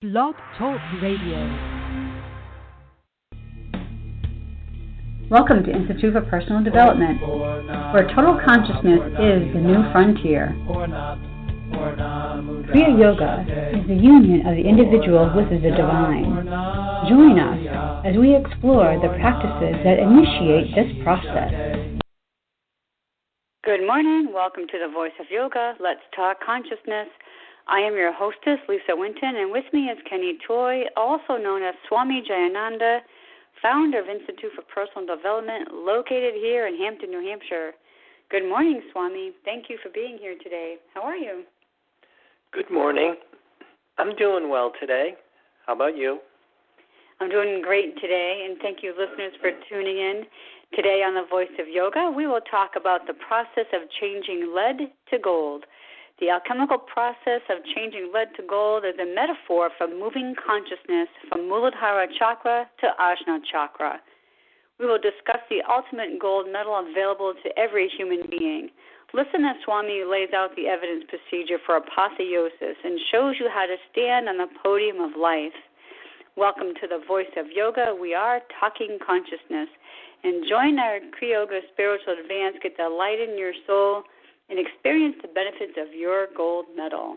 Blog Talk Radio. Welcome to Institute for Personal Development, where total consciousness is the new frontier. Kriya Yoga is the union of the individual with the divine. Join us as we explore the practices that initiate this process. Good morning. Welcome to the Voice of Yoga. Let's talk consciousness. I am your hostess, Lisa Winton, and with me is Kenny Choi, also known as Swami Jayananda, founder of Institute for Personal Development, located here in Hampton, New Hampshire. Good morning, Swami. Thank you for being here today. How are you? Good morning. I'm doing well today. How about you? I'm doing great today, and thank you, listeners, for tuning in. Today on the Voice of Yoga, we will talk about the process of changing lead to gold. The alchemical process of changing lead to gold is a metaphor for moving consciousness from Muladhara chakra to Ajna chakra. We will discuss the ultimate gold metal available to every human being. Listen as Swami lays out the evidence procedure for Apotheosis and shows you how to stand on the podium of life. Welcome to the Voice of Yoga. We are talking consciousness. And join our Kriya Yoga Spiritual Advance. Get the light in your soul and experience the benefits of your gold medal.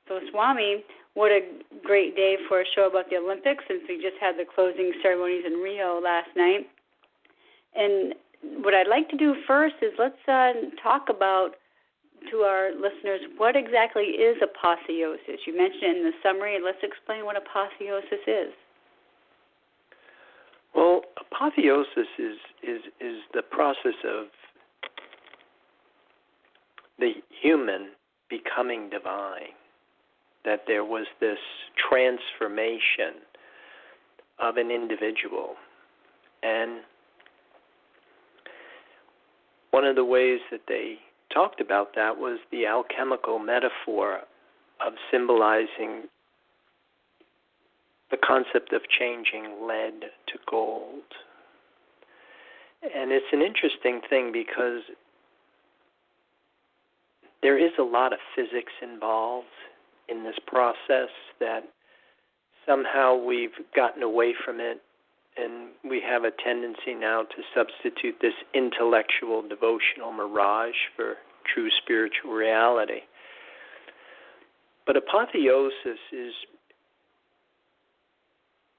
So, Swami, what a great day for a show about the Olympics, since we just had the closing ceremonies in Rio last night. And what I'd like to do first is let's talk about, to our listeners, what exactly is apotheosis. You mentioned it in the summary. Let's explain what apotheosis is. Well, apotheosis is the process of the human becoming divine, that there was this transformation of an individual. And one of the ways that they talked about that was the alchemical metaphor of symbolizing the concept of changing lead to gold. And it's an interesting thing because there is a lot of physics involved in this process that somehow we've gotten away from it, and we have a tendency now to substitute this intellectual devotional mirage for true spiritual reality. But apotheosis is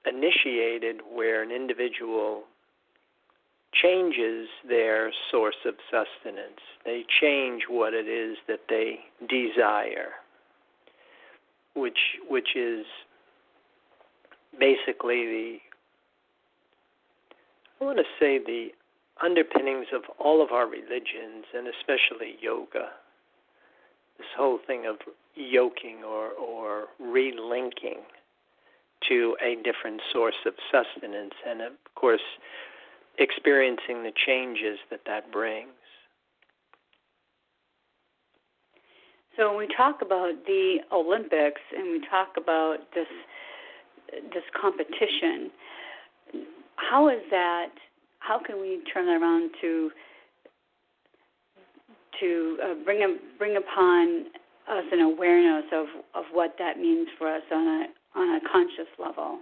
initiated where an individual changes their source of sustenance. They change what it is that they desire, which is basically the underpinnings of all of our religions, and especially yoga. This whole thing of yoking or relinking to a different source of sustenance, and of course experiencing the changes that brings. So when we talk about the Olympics and we talk about this competition, how can we turn that around to bring upon us an awareness of what that means for us on a conscious level?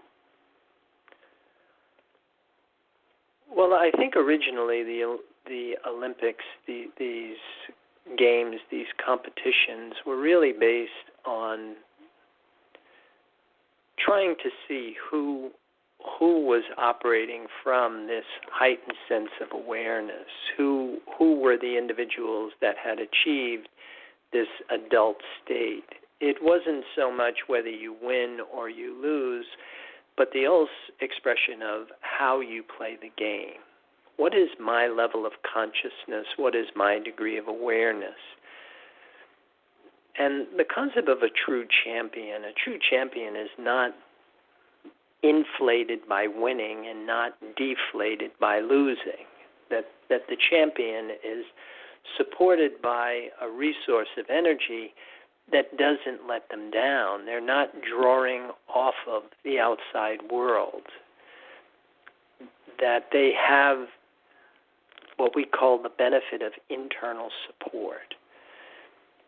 Well, I think originally the Olympics, these games, these competitions were really based on trying to see who was operating from this heightened sense of awareness, who were the individuals that had achieved this adult state. It wasn't so much whether you win or you lose, but the expression of how you play the game. What is my level of consciousness? What is my degree of awareness? And the concept of a true champion is not inflated by winning and not deflated by losing. That the champion is supported by a resource of energy that doesn't let them down. They're not drawing off of the outside world. That they have what we call the benefit of internal support.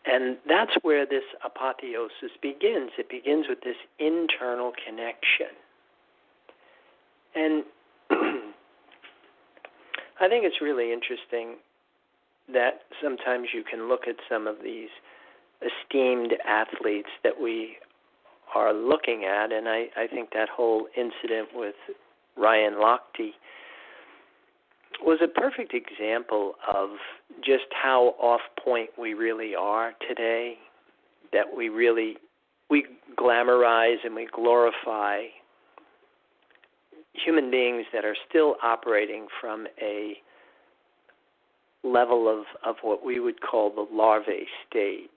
And that's where this apotheosis begins. It begins with this internal connection. And I think it's really interesting that sometimes you can look at some of these esteemed athletes that we are looking at, and I think that whole incident with Ryan Lochte was a perfect example of just how off point we really are today, that we glamorize and we glorify human beings that are still operating from a level of what we would call the larvae state.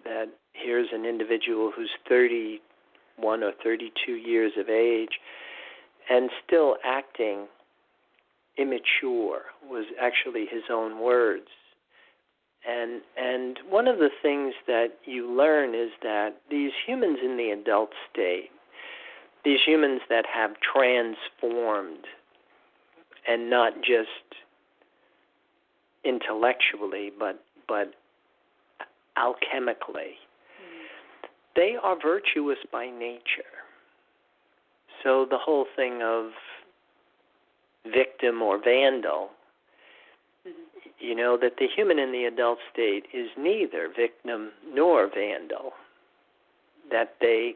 That here's an individual who's 31 or 32 years of age and still acting immature, was actually his own words. And one of the things that you learn is that these humans in the adult state, these humans that have transformed, and not just intellectually, but alchemically, they are virtuous by nature. So the whole thing of victim or vandal, that the human in the adult state is neither victim nor vandal, that they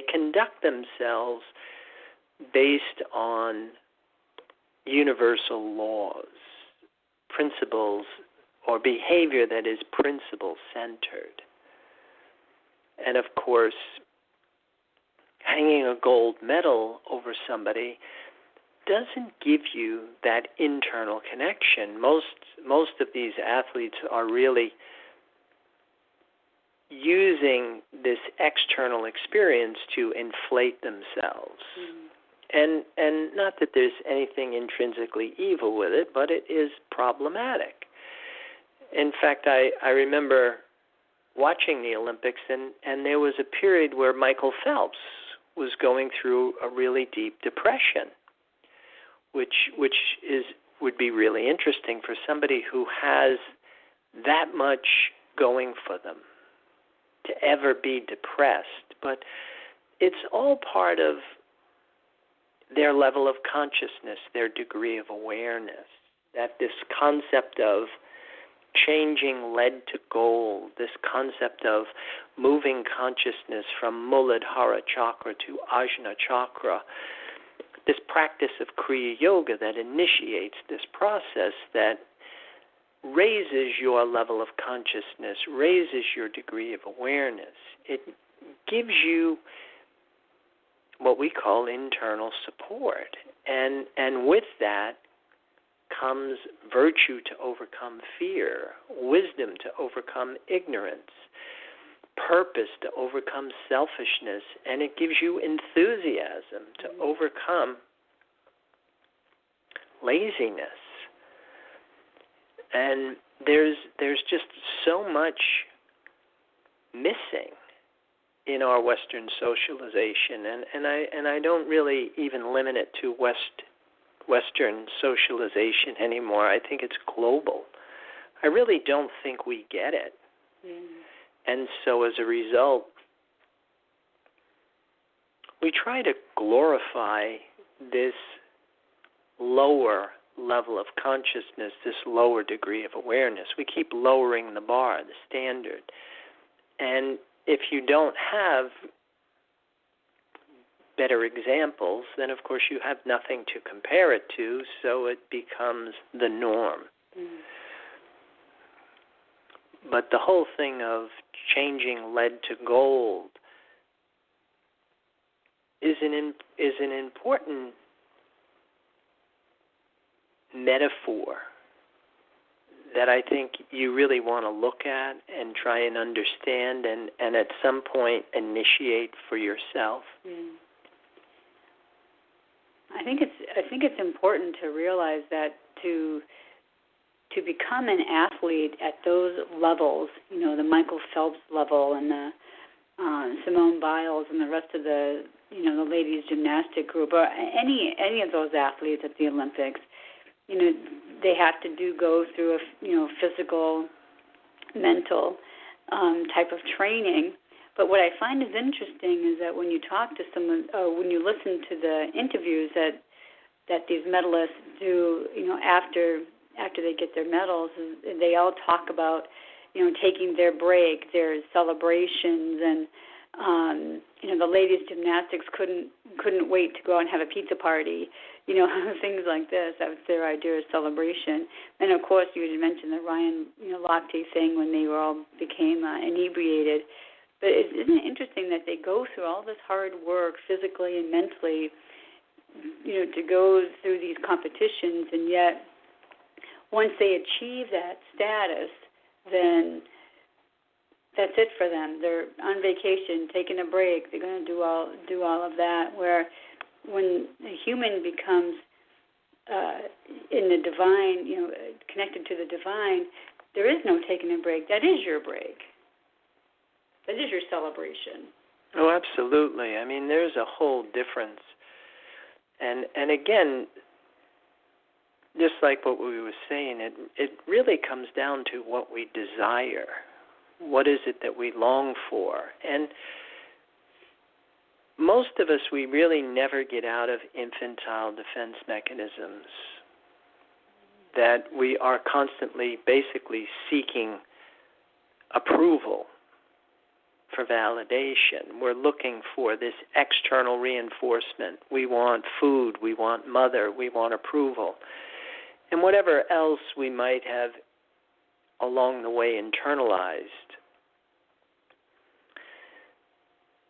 conduct themselves based on universal laws, principles, or behavior that is principle-centered. And of course, hanging a gold medal over somebody doesn't give you that internal connection. Most of these athletes are really using this external experience to inflate themselves. And not that there's anything intrinsically evil with it, but it is problematic. In fact, I remember watching the Olympics, and there was a period where Michael Phelps was going through a really deep depression, which would be really interesting for somebody who has that much going for them to ever be depressed. But it's all part of their level of consciousness, their degree of awareness, that this concept of changing lead to gold, this concept of moving consciousness from Muladhara chakra to Ajna chakra, this practice of Kriya Yoga that initiates this process that raises your level of consciousness, raises your degree of awareness. It gives you what we call internal support. And with that comes virtue to overcome fear, wisdom to overcome ignorance, purpose to overcome selfishness, and it gives you enthusiasm to overcome laziness. And there's just so much missing in our Western socialization, and I don't really even limit it to Western socialization anymore. I think it's global. I really don't think we get it. And so as a result, we try to glorify this lower level of consciousness, this lower degree of awareness. We keep lowering the bar, the standard. And if you don't have better examples, then of course you have nothing to compare it to, so it becomes the norm. But the whole thing of changing lead to gold is an important metaphor that I think you really want to look at and try and understand and at some point initiate for yourself. I think it's important to realize that to become an athlete at those levels, the Michael Phelps level and the Simone Biles and the rest of the the ladies gymnastic group, or any of those athletes at the Olympics, they have to go through a physical, mental, type of training. But what I find is interesting is that when you talk to someone, or when you listen to the interviews that these medalists do, after they get their medals, they all talk about, taking their break, their celebrations, and the ladies' gymnastics couldn't wait to go out and have a pizza party, things like this. That was their idea of celebration. And of course, you mentioned the Ryan, Lochte thing when they all became inebriated. But isn't it interesting that they go through all this hard work physically and mentally, to go through these competitions, and yet once they achieve that status, then that's it for them. They're on vacation, taking a break. They're going to do all of that. Where when a human becomes in the divine, connected to the divine, there is no taking a break. That is your break. That is your celebration. Oh, absolutely. I mean, there's a whole difference. And again, just like what we were saying, it really comes down to what we desire. What is it that we long for? And most of us, we really never get out of infantile defense mechanisms, that we are constantly basically seeking approval for validation. We're looking for this external reinforcement. We want food, we want mother, we want approval. And whatever else we might have along the way internalized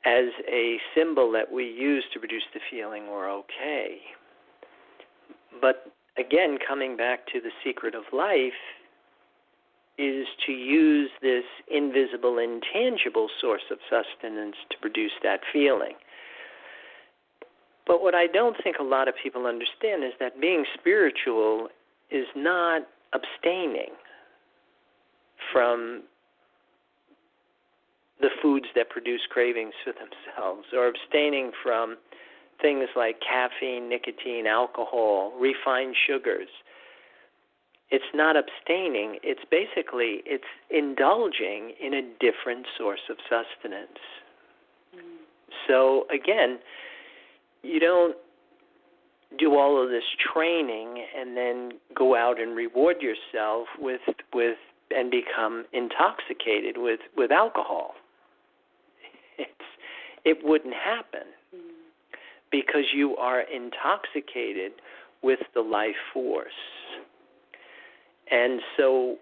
as a symbol that we use to produce the feeling we're okay. But again, coming back to the secret of life, is to use this invisible, intangible source of sustenance to produce that feeling. But what I don't think a lot of people understand is that being spiritual is not abstaining from the foods that produce cravings for themselves, or abstaining from things like caffeine, nicotine, alcohol, refined sugars. It's not abstaining. It's indulging in a different source of sustenance. So again, you don't do all of this training and then go out and reward yourself with and become intoxicated with alcohol. It wouldn't happen because you are intoxicated with the life force. And so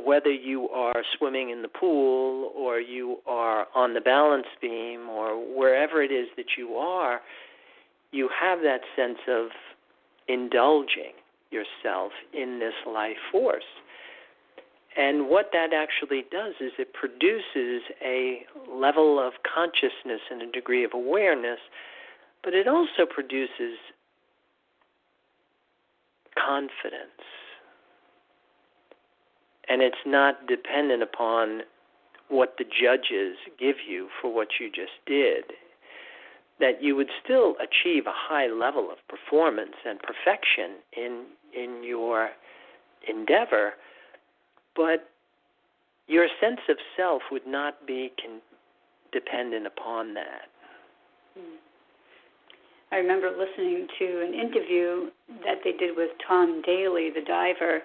whether you are swimming in the pool or you are on the balance beam or wherever it is that you are, you have that sense of indulging yourself in this life force. And what that actually does is it produces a level of consciousness and a degree of awareness, but it also produces confidence. And it's not dependent upon what the judges give you for what you just did. That you would still achieve a high level of performance and perfection in your endeavor, but your sense of self would not be dependent upon that. I remember listening to an interview that they did with Tom Daly, the diver,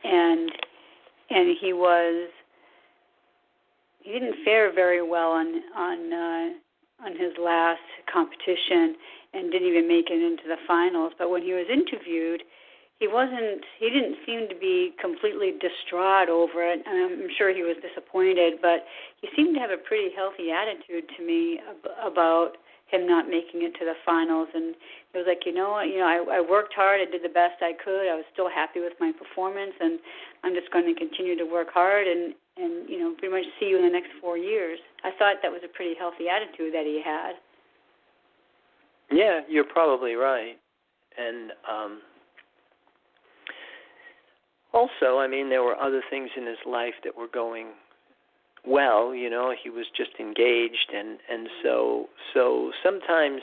and he didn't fare very well on his last competition and didn't even make it into the finals. But when he was interviewed, he didn't seem to be completely distraught over it. I'm sure he was disappointed, but he seemed to have a pretty healthy attitude to me about him not making it to the finals. And it was like, I worked hard, I did the best I could, I was still happy with my performance, and I'm just going to continue to work hard and pretty much see you in the next 4 years. I thought that was a pretty healthy attitude that he had. Yeah, you're probably right. And also, I mean, there were other things in his life that were going well. He was just engaged, and so sometimes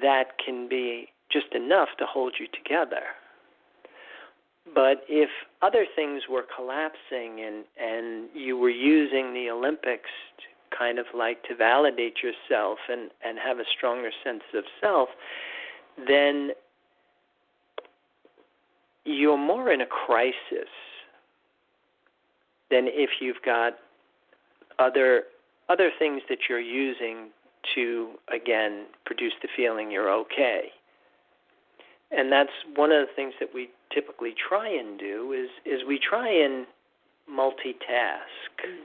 that can be just enough to hold you together. But if other things were collapsing and you were using the Olympics kind of like to validate yourself and have a stronger sense of self, then you're more in a crisis than if you've got other things that you're using to, again, produce the feeling you're okay. And that's one of the things that we typically try and do is we try and multitask.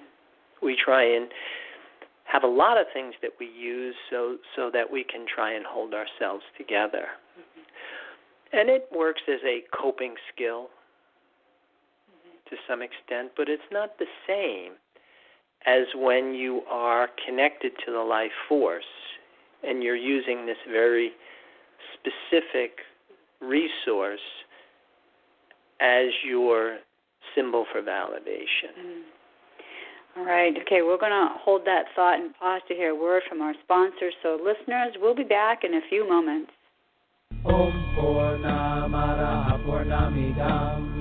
We try and have a lot of things that we use so that we can try and hold ourselves together. And it works as a coping skill to some extent, but it's not the same as when you are connected to the life force and you're using this very specific resource as your symbol for validation. All right. Okay, we're going to hold that thought and pause to hear a word from our sponsors. So, listeners, we'll be back in a few moments. Om Purnamada Purnamidam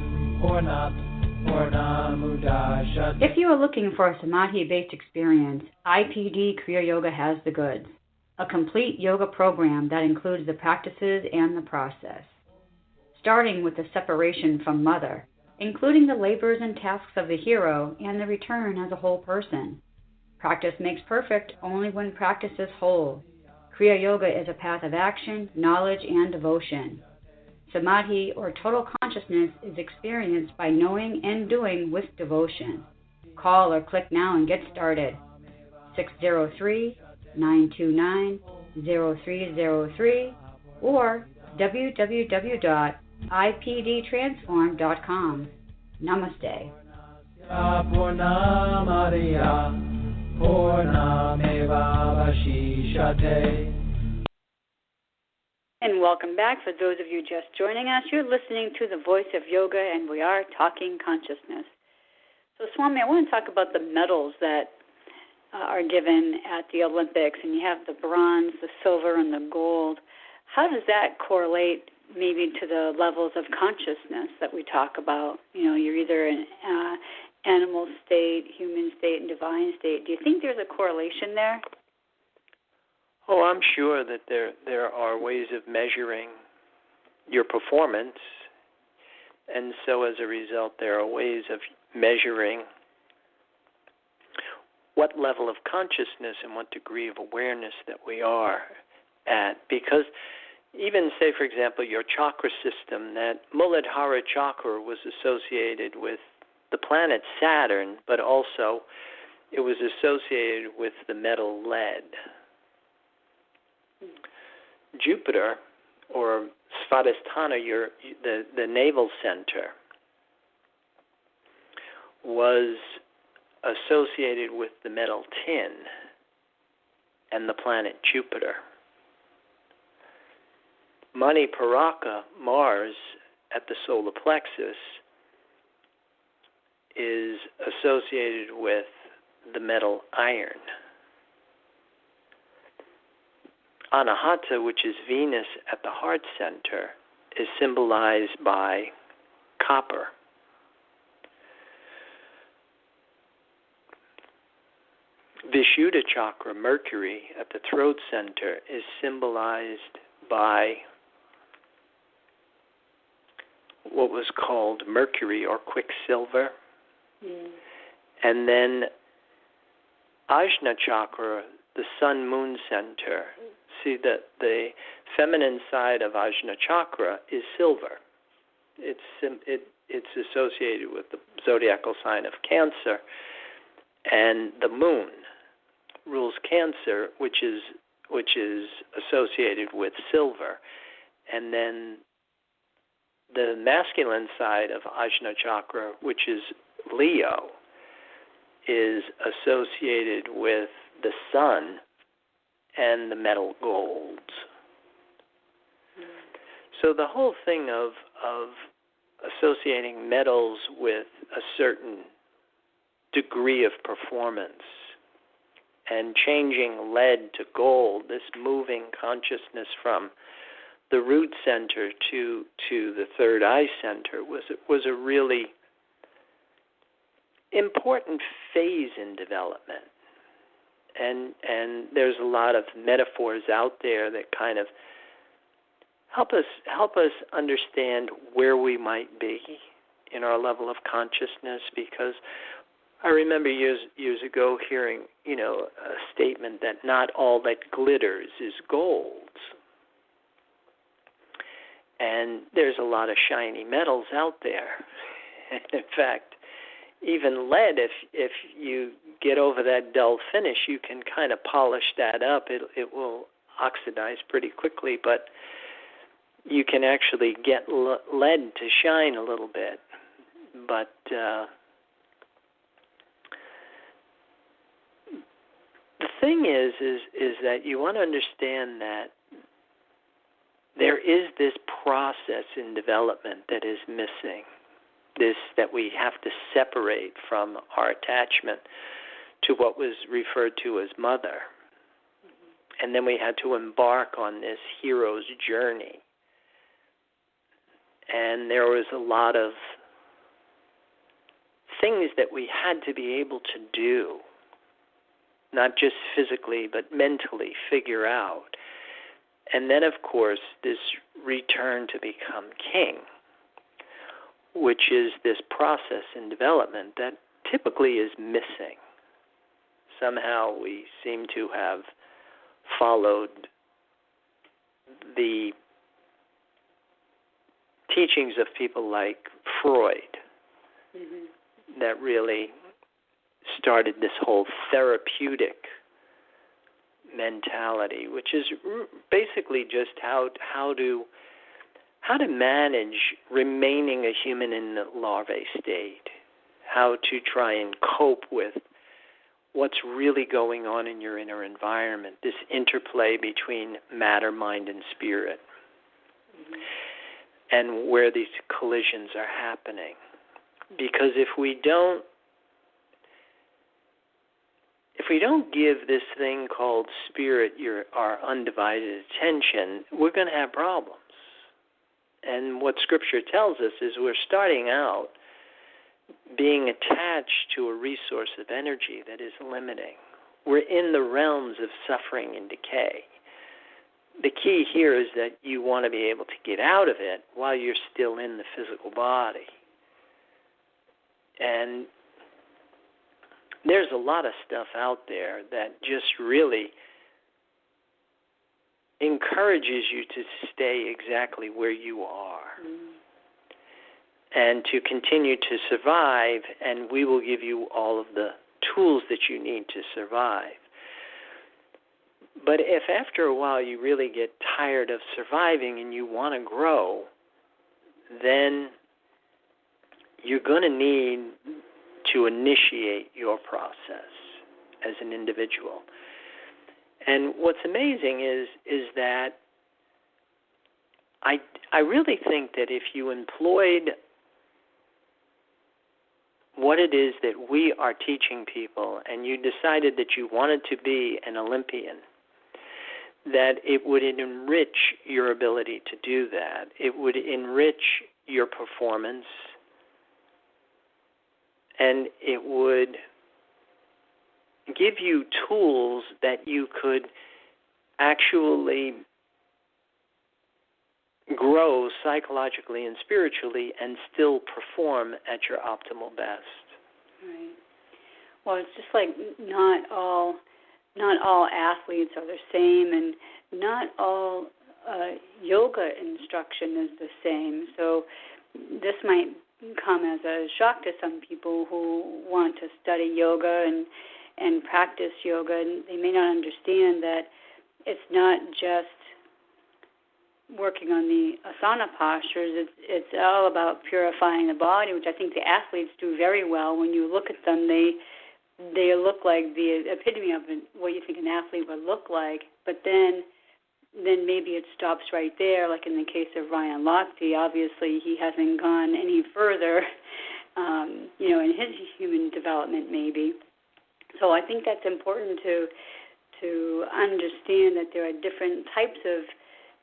Purnamudachyate. If you are looking for a samadhi-based experience, IPD Kriya Yoga has the goods. A complete yoga program that includes the practices and the process. Starting with the separation from mother, including the labors and tasks of the hero and the return as a whole person. Practice makes perfect only when practice is whole. Kriya Yoga is a path of action, knowledge, and devotion. Samadhi, or total consciousness, is experienced by knowing and doing with devotion. Call or click now and get started. 603-929-0303 or www.ipdtransform.com. Namaste. And welcome back. For those of you just joining us, you're listening to The Voice of Yoga, and we are talking consciousness. So, Swami, I want to talk about the medals that are given at the Olympics, and you have the bronze, the silver, and the gold. How does that correlate maybe to the levels of consciousness that we talk about? You know, you're either in animal state, human state, and divine state. Do you think there's a correlation there? Oh, I'm sure that there are ways of measuring your performance, and so as a result, there are ways of measuring what level of consciousness and what degree of awareness that we are at. Because even, say, for example, your chakra system, that Muladhara chakra was associated with the planet Saturn, but also it was associated with the metal lead. Jupiter, or Svadhisthana, the navel center, was associated with the metal tin and the planet Jupiter. Maniparaka, Mars, at the solar plexus, is associated with the metal iron. Anahata, which is Venus at the heart center, is symbolized by copper. Vishuddha chakra, Mercury, at the throat center, is symbolized by what was called mercury or quicksilver. And then Ajna chakra, the sun-moon center. See that the feminine side of Ajna chakra is silver. It's associated with the zodiacal sign of Cancer, and the moon rules Cancer, which is associated with silver. And then the masculine side of Ajna chakra, which is Leo, is associated with the sun and the metal gold. So the whole thing of associating metals with a certain degree of performance and changing lead to gold, this moving consciousness from the root center to the third eye center was a really important phase in development. And there's a lot of metaphors out there that kind of help us understand where we might be in our level of consciousness, because I remember years ago hearing, a statement that not all that glitters is gold. And there's a lot of shiny metals out there. In fact, even lead, if you get over that dull finish, you can kind of polish that up. It will oxidize pretty quickly, but you can actually get lead to shine a little bit. But the thing is that you want to understand that there is this process in development that is missing. That we have to separate from our attachment to what was referred to as mother. And then we had to embark on this hero's journey. And there was a lot of things that we had to be able to do, not just physically, but mentally figure out. And then, of course, this return to become king, which is this process in development that typically is missing. Somehow we seem to have followed the teachings of people like Freud, that really started this whole therapeutic mentality, which is basically just how to manage remaining a human in the larvae state, how to try and cope with what's really going on in your inner environment, this interplay between matter, mind, and spirit, and where these collisions are happening. Because if we don't give this thing called spirit our undivided attention, we're going to have problems. And what Scripture tells us is we're starting out being attached to a resource of energy that is limiting. We're in the realms of suffering and decay. The key here is that you want to be able to get out of it while you're still in the physical body. And there's a lot of stuff out there that just really encourages you to stay exactly where you are and to continue to survive, and we will give you all of the tools that you need to survive. But if after a while you really get tired of surviving and you want to grow, then you're going to need to initiate your process as an individual. And what's amazing is that I really think that if you employed what it is that we are teaching people and you decided that you wanted to be an Olympian, that it would enrich your ability to do that. It would enrich your performance, and it would give you tools that you could actually grow psychologically and spiritually and still perform at your optimal best. Right. Well, it's just like not all athletes are the same, and not all yoga instruction is the same. So this might come as a shock to some people who want to study yoga and practice yoga, and they may not understand that it's not just working on the asana postures. It's all about purifying the body, which I think the athletes do very well. When you look at them, they look like the epitome of what you think an athlete would look like. But then maybe it stops right there, like in the case of Ryan Lochte. Obviously, he hasn't gone any further, in his human development maybe. So I think that's important to understand that there are different types of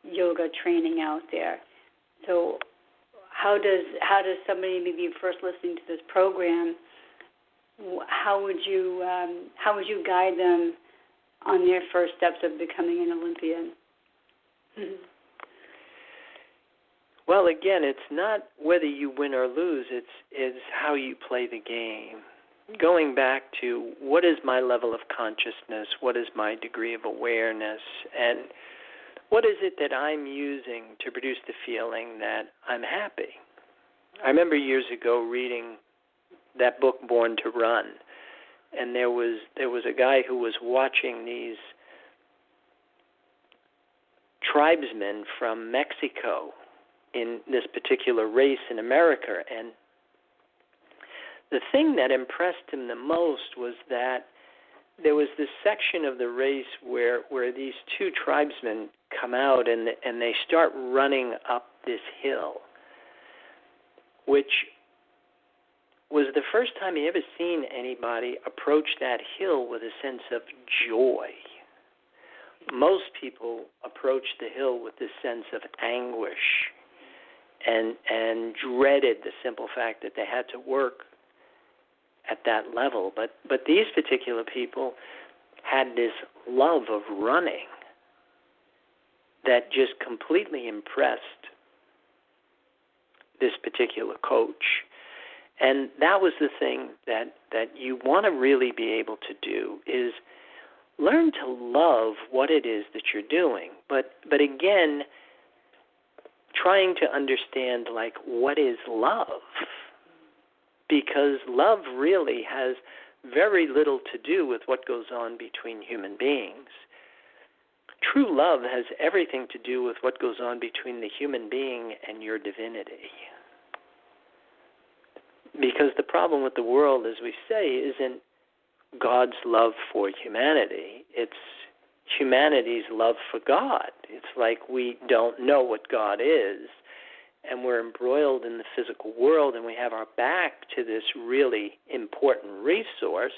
yoga training out there. So how does somebody maybe first listening to this program, how would you guide them on their first steps of becoming an Olympian? Well, again, it's not whether you win or lose, it's how you play the game. Going back to what is my level of consciousness, what is my degree of awareness, and what is it that I'm using to produce the feeling that I'm happy? I remember years ago reading that book, Born to Run, and there was a guy who was watching these tribesmen from Mexico in this particular race in America, and the thing that impressed him the most was that there was this section of the race where these two tribesmen come out and they start running up this hill, which was the first time he ever seen anybody approach that hill with a sense of joy. Most people approach the hill with this sense of anguish and dreaded the simple fact that they had to work at that level. But these particular people had this love of running that just completely impressed this particular coach. And that was the thing that you want to really be able to do, is learn to love what it is that you're doing. But again, trying to understand, like, what is love? Because love really has very little to do with what goes on between human beings. True love has everything to do with what goes on between the human being and your divinity. Because the problem with the world, as we say, isn't God's love for humanity. It's humanity's love for God. It's like we don't know what God is, and we're embroiled in the physical world, and we have our back to this really important resource,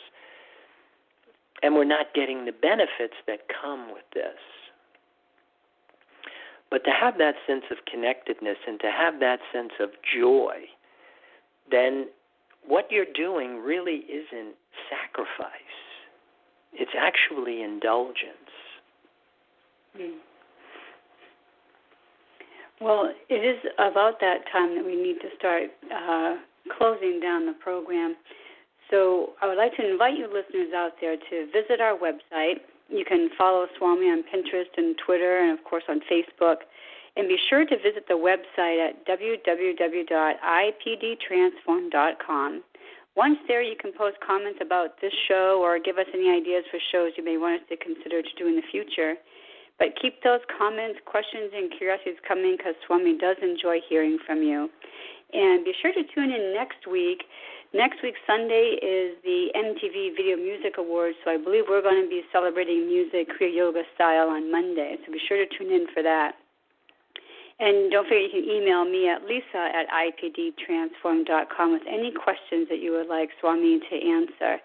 and we're not getting the benefits that come with this. But to have that sense of connectedness and to have that sense of joy, then what you're doing really isn't sacrifice. It's actually indulgence. Well, it is about that time that we need to start closing down the program. So I would like to invite you listeners out there to visit our website. You can follow Swami on Pinterest and Twitter and, of course, on Facebook. And be sure to visit the website at www.ipdtransform.com. Once there, you can post comments about this show or give us any ideas for shows you may want us to consider to do in the future. But keep those comments, questions, and curiosities coming, because Swami does enjoy hearing from you. And be sure to tune in next week. Next week, Sunday, is the MTV Video Music Awards, so I believe we're going to be celebrating music Kriya Yoga style on Monday, so be sure to tune in for that. And don't forget, you can email me at lisa@ipdtransform.com with any questions that you would like Swami to answer.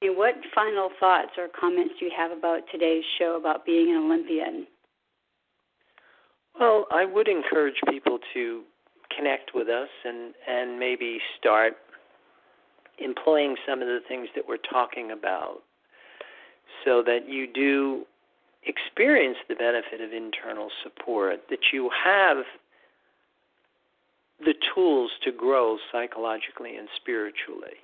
And what final thoughts or comments do you have about today's show about being an Olympian? Well, I would encourage people to connect with us and maybe start employing some of the things that we're talking about so that you do experience the benefit of internal support, that you have the tools to grow psychologically and spiritually.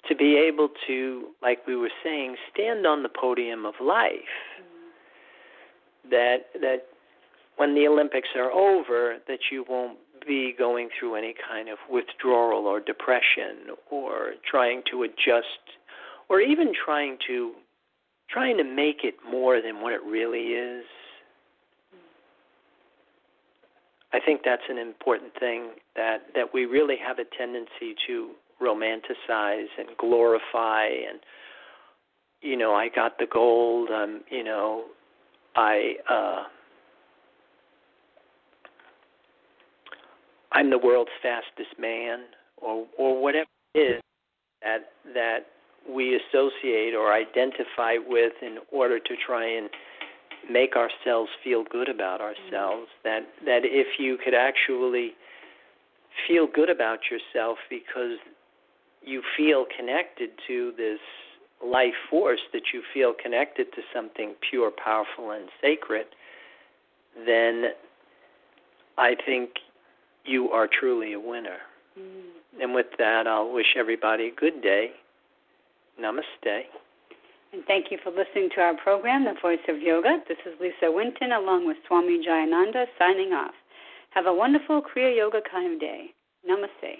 To be able to, like we were saying, stand on the podium of life. That when the Olympics are over, that you won't be going through any kind of withdrawal or depression or trying to adjust or even trying to make it more than what it really is. I think that's an important thing, that we really have a tendency to romanticize and glorify and, I got the gold, I'm the world's fastest man, or whatever it is that we associate or identify with in order to try and make ourselves feel good about ourselves, that if you could actually feel good about yourself because you feel connected to this life force, that you feel connected to something pure, powerful, and sacred, then I think you are truly a winner. And with that, I'll wish everybody a good day. Namaste. And thank you for listening to our program, The Voice of Yoga. This is Lisa Winton along with Swami Jayananda signing off. Have a wonderful Kriya Yoga kind of day. Namaste.